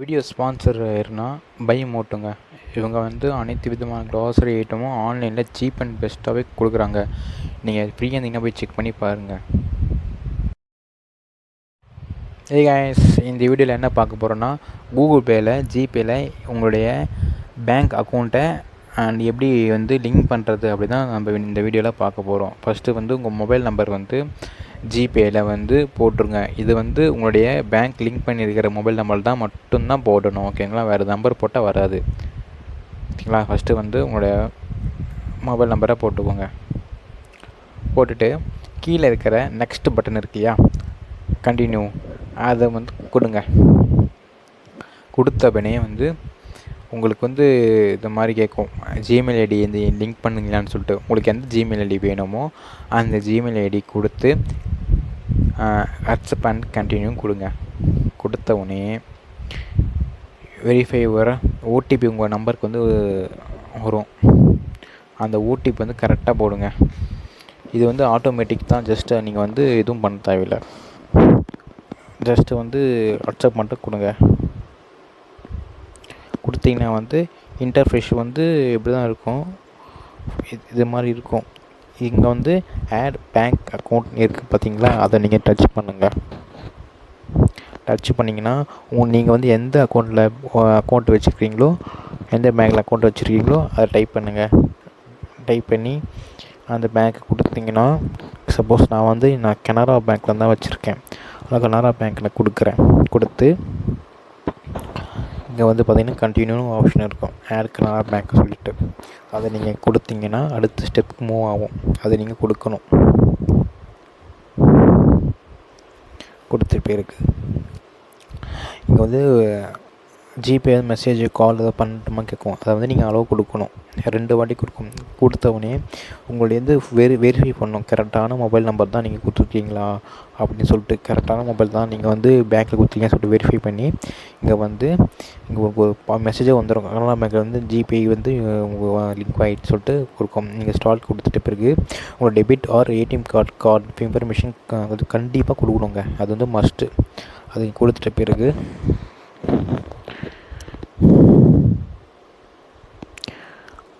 Video sponsor யாருன்னா by மோட்டுங்க. இவங்க வந்து அனைத்து விதமான க்ராசரி ஐட்டமும் ஆன்லைனில் சீப் அண்ட் பெஸ்ட்டாகவே கொடுக்குறாங்க. நீங்கள் ஃப்ரீயாக இருந்தீங்கன்னா போய் செக் பண்ணி பாருங்கள். hey guys, இந்த வீடியோவில் என்ன பார்க்க போகிறோன்னா, கூகுள் பேயில் ஜிபேயில் உங்களுடைய பேங்க் அக்கௌண்ட்டை அண்ட் எப்படி வந்து லிங்க் பண்ணுறது அப்படி தான் நம்ம இந்த வீடியோவில் பார்க்க போகிறோம். ஃபஸ்ட்டு வந்து உங்கள் மொபைல் நம்பர் வந்து ஜிபேயில் வந்து போட்டுருங்க. இது வந்து உங்களுடைய பேங்க் லிங்க் பண்ணியிருக்கிற மொபைல் நம்பர் தான் மட்டும்தான் போடணும், ஓகேங்களா? வேறு நம்பர் போட்டால் வராது, ஓகேங்களா? ஃபஸ்ட்டு வந்து உங்களுடைய மொபைல் நம்பரை போட்டுக்கோங்க. போட்டுட்டு கீழே இருக்கிற நெக்ஸ்ட் பட்டன் இருக்கு இல்லையா, கண்டினியூ, அதை வந்து கொடுங்க. கொடுத்தபனே வந்து உங்களுக்கு வந்து இந்த மாதிரி கேட்கும், ஜிமெயில் ஐடி இந்த லிங்க் பண்ணுங்களான்னு சொல்லிட்டு. உங்களுக்கு எந்த ஜிமெயில் ஐடி வேணுமோ அந்த ஜிமெயில் ஐடி கொடுத்து அக்செப்ட் அண்ட் கண்டினியூ கொடுங்க. கொடுத்த உடனே வெரிஃபை வர ஓடிபி உங்கள் நம்பருக்கு வந்து வரும். அந்த ஓடிபி வந்து கரெக்டாக போடுங்க. இது வந்து ஆட்டோமேட்டிக் தான், ஜஸ்ட்டு நீங்கள் வந்து எதுவும் பண்ண தேவையில்லை. ஜஸ்ட்டு வந்து அக்செப்ட் மட்டும் கொடுங்க. கொடுத்தீங்கன்னா வந்து இன்டர்ஃபேஸ் வந்து இப்படி தான் இருக்கும், இது மாதிரி இருக்கும். இங்கே வந்து ஆட் பேங்க் அக்கௌண்ட் இருக்குது பார்த்தீங்களா, அதை நீங்கள் டச் பண்ணுங்கள். டச் பண்ணிங்கன்னா நீங்கள் வந்து எந்த அக்கௌண்ட் வச்சுருக்கீங்களோ, எந்த பேங்க்கில் அக்கௌண்ட் வச்சுருக்கீங்களோ அதை டைப் பண்ணுங்கள். டைப் பண்ணி அந்த பேங்க்கு கொடுத்தீங்கன்னா, சப்போஸ் நான் கனரா பேங்க்கில் தான் வச்சுருக்கேன், நான் கனரா பேங்க்கில் கொடுக்குறேன். கொடுத்து இங்கே வந்து பார்த்திங்கன்னா கண்டினியூன்னு ஆப்ஷன் இருக்கும், ஆட் கனரா பேங்க் சொல்லிட்டு. அதை நீங்கள் கொடுத்தீங்கன்னா அடுத்த ஸ்டெப்புக்கு மூவ் ஆகும். அதை நீங்கள் கொடுக்கணும். கொடுத்த பேருக்கு இங்கே வந்து ஜிபே மெசேஜ் கால் ஏதாவது பண்ணட்டுமா கேட்கும். அதை வந்து நீங்கள் அளவு கொடுக்கணும், 2 வாட்டி கொடுக்கணும். கொடுத்தவொடனே உங்களுடைய வந்து வெரிஃபை பண்ணணும், கரெக்டான மொபைல் நம்பர் தான் நீங்கள் கொடுத்துருக்கீங்களா அப்படின்னு சொல்லிட்டு. கரெக்டான மொபைல் தான் நீங்கள் வந்து பேங்க்கில் கொடுத்துருக்கீங்கன்னு சொல்லிட்டு வெரிஃபை பண்ணி இங்கே வந்து இங்கே ஒரு மெசேஜே வந்துடும். கனரா பேங்க்கில் வந்து ஜிபே வந்து உங்கள் லிங்க் ஆகிட்டு சொல்லிட்டு கொடுக்கும். நீங்கள் ஸ்டார்ட் கொடுத்துட்ட பிறகு உங்களோட debit R ATM card information அது கண்டிப்பாக கொடுக்கணுங்க. அது வந்து மஸ்ட்டு. அது கொடுத்துட்ட பிறகு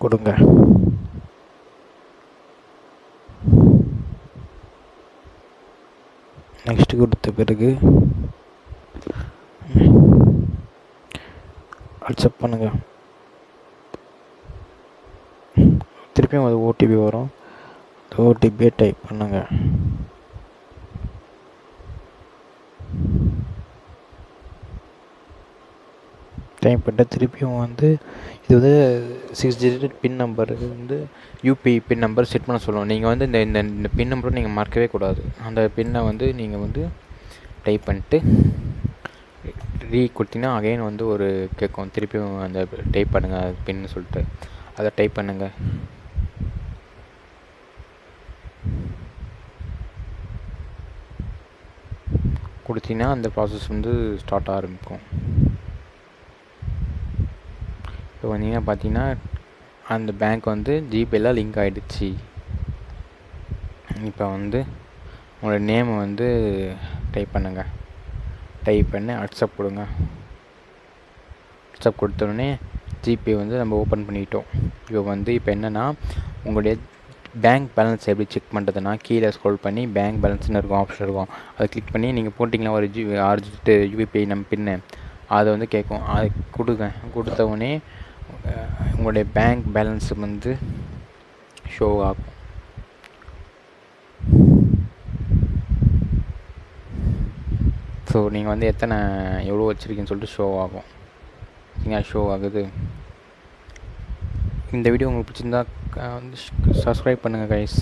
கொடுங்க. நெக்ஸ்ட் கொடுத்த பிறகு அக்செப்ட் பண்ணுங்க. திருப்பியும் அது ஓடிபி வரும், ஓடிபியை டைப் பண்ணுங்க. டைப் பண்ணிட்டு திருப்பியும் வந்து இது வந்து 6 டிஜிட் பின் நம்பர், இது வந்து யூபிஐ பின் நம்பர் செட் பண்ண சொல்லுவோம். நீங்கள் வந்து இந்த பின் நம்பரை நீங்கள் மறக்கவே கூடாது. அந்த பின்னை வந்து நீங்கள் வந்து டைப் பண்ணிட்டு கொடுத்தீங்கன்னா அகைன் வந்து ஒரு கேட்கும், திருப்பியும் அந்த டைப் பண்ணுங்கள் பின்னு சொல்லிட்டு. அதை டைப் பண்ணுங்கள். கொடுத்தீங்கன்னா அந்த ப்ராசஸ் வந்து ஸ்டார்ட் ஆரம்பிக்கும். இப்போ வந்தீங்கன்னா பார்த்தீங்கன்னா அந்த பேங்க் வந்து ஜிபேயில் லிங்க் ஆகிடுச்சு. இப்போ வந்து உங்களோட நேமை வந்து டைப் பண்ணுங்கள். டைப் பண்ணி அக்செப்ட் கொடுங்க. அக்செப்ட் கொடுத்தோடனே ஜிபே வந்து நம்ம ஓப்பன் பண்ணிட்டோம். இப்போ என்னென்னா உங்களுடைய பேங்க் பேலன்ஸ் எப்படி செக் பண்ணுறதுனா, கீழே ஸ்க்ரோல் பண்ணி பேங்க் பேலன்ஸ்னு இருக்கும், ஆப்ஷன் இருக்கும். அதை கிளிக் பண்ணி நீங்கள் போட்டிங்கன்னா ஒரு 6 டிஜிட் யூபிஐ நம்ம பின்னு அதை வந்து கேட்கும். அதை கொடுங்க. கொடுத்தவுடனே உங்களுடைய பேங்க் பேலன்ஸ் வந்து ஷோ ஆகும். ஸோ நீங்கள் வந்து எவ்வளோ வச்சுருக்கீங்கன்னு சொல்லிட்டு ஷோ ஆகும். நீங்கள் ஷோ ஆகுது. இந்த வீடியோ உங்களுக்கு பிடிச்சிருந்தா வந்து சப்ஸ்கிரைப் பண்ணுங்கள் கைஸ்.